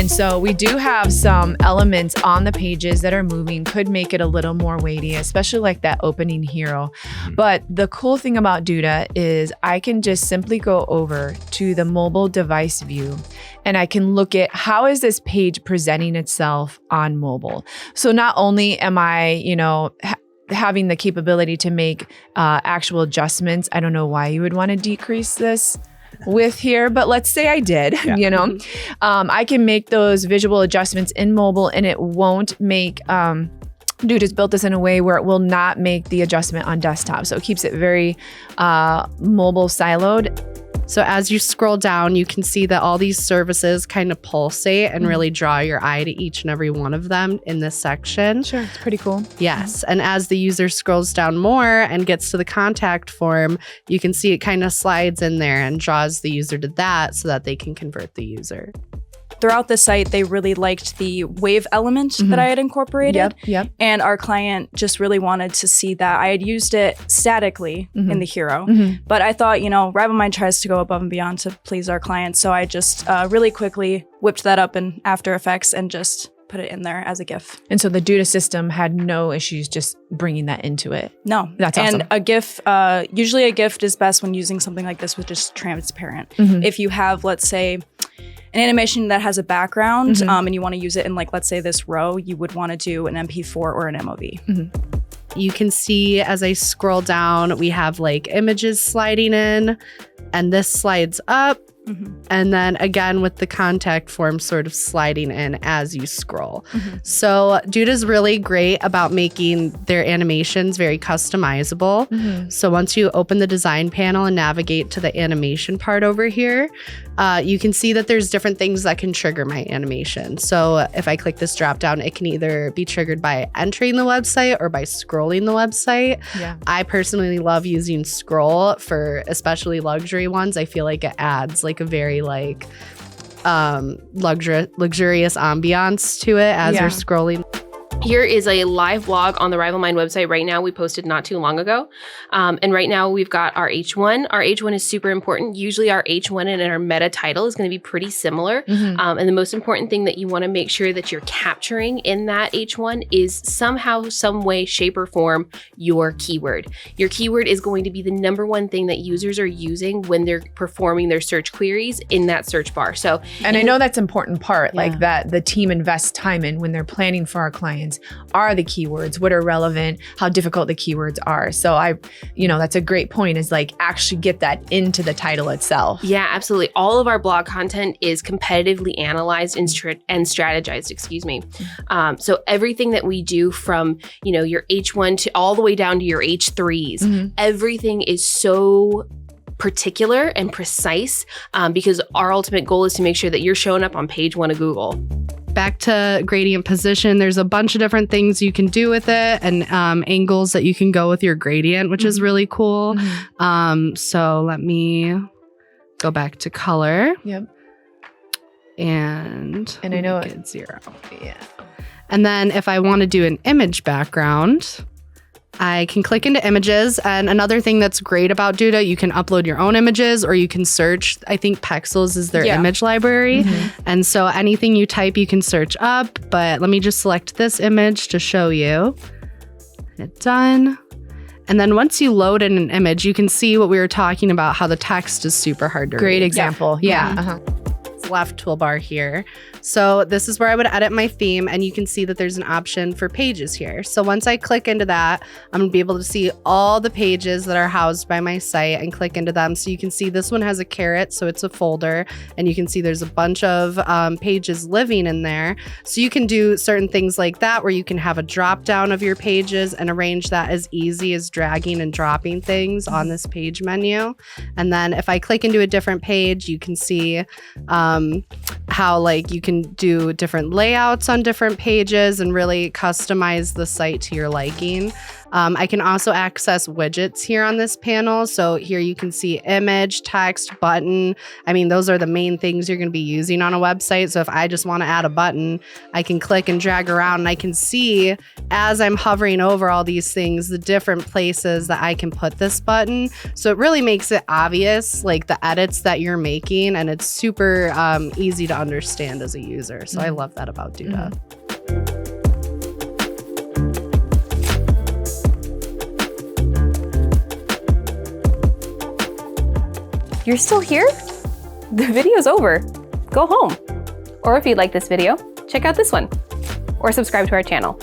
And so we do have some elements on the pages that are moving, could make it a little more weighty, especially like that opening hero. But the cool thing about Duda is I can just simply go over to the mobile device view and I can look at how is this page presenting itself on mobile. So not only am I, having the capability to make actual adjustments. I don't know why you would want to decrease this with here, but let's say I did, I can make those visual adjustments in mobile and it won't make, Duda's built this in a way where it will not make the adjustment on desktop. So it keeps it very mobile siloed. So as you scroll down, you can see that all these services kind of pulsate and really draw your eye to each and every one of them in this section. Sure, it's pretty cool. Yes, and as the user scrolls down more and gets to the contact form, you can see it kind of slides in there and draws the user to that so that they can convert the user. Throughout the site, they really liked the wave element that I had incorporated. Yep. And our client just really wanted to see that. I had used it statically in the hero, but I thought, RivalMind tries to go above and beyond to please our clients. So I just really quickly whipped that up in After Effects and just put it in there as a GIF. And so the Duda system had no issues just bringing that into it. No. That's awesome. And a GIF, usually a GIF is best when using something like this, which is transparent. If you have, let's say, an animation that has a background and you want to use it in let's say this row, you would want to do an MP4 or an MOV. You can see as I scroll down, we have images sliding in and this slides up. And then again with the contact form sort of sliding in as you scroll. So Duda's really great about making their animations very customizable. So once you open the design panel and navigate to the animation part over here, you can see that there's different things that can trigger my animation. So if I click this drop down, it can either be triggered by entering the website or by scrolling the website. I personally love using scroll for especially luxury ones. I feel like it adds a very luxurious ambiance to it as you're scrolling. Here is a live blog on the RivalMind website right now. We posted not too long ago. And right now we've got our H1. Our H1 is super important. Usually our H1 and our meta title is going to be pretty similar. And the most important thing that you want to make sure that you're capturing in that H1 is somehow, some way, shape, or form your keyword. Your keyword is going to be the number one thing that users are using when they're performing their search queries in that search bar. And I know that's an important part, that the team invests time in when they're planning for our clients. Are the keywords, what are relevant, how difficult the keywords are. So that's a great point, is actually get that into the title itself. Yeah, absolutely. All of our blog content is competitively analyzed and strategized, So everything that we do from, your H1 to all the way down to your H3s, everything is so particular and precise because our ultimate goal is to make sure that you're showing up on page 1 of Google. Back to gradient position, there's a bunch of different things you can do with it and angles that you can go with your gradient, which is really cool. So let me go back to color. And I know it's 0. And then if I want to do an image background, I can click into images. And another thing that's great about Duda, you can upload your own images or you can search. I think Pexels is their image library. And so anything you type, you can search up. But let me just select this image to show you. Hit done. And then once you load in an image, you can see what we were talking about, how the text is super hard to read. Great example. Left toolbar here. So this is where I would edit my theme, and you can see that there's an option for pages here. So once I click into that, I'm gonna be able to see all the pages that are housed by my site and click into them. So you can see this one has a caret, so it's a folder, and you can see there's a bunch of pages living in there. So you can do certain things like that, where you can have a drop down of your pages and arrange that as easy as dragging and dropping things on this page menu. And then if I click into a different page, you can see how you can do different layouts on different pages and really customize the site to your liking. I can also access widgets here on this panel. So here you can see image, text, button. I mean, those are the main things you're going to be using on a website. So if I just want to add a button, I can click and drag around, and I can see as I'm hovering over all these things, the different places that I can put this button. So it really makes it obvious, like the edits that you're making, and it's super easy to understand as a user. So I love that about Duda. You're still here? The video's over. Go home. Or if you like this video, check out this one or subscribe to our channel.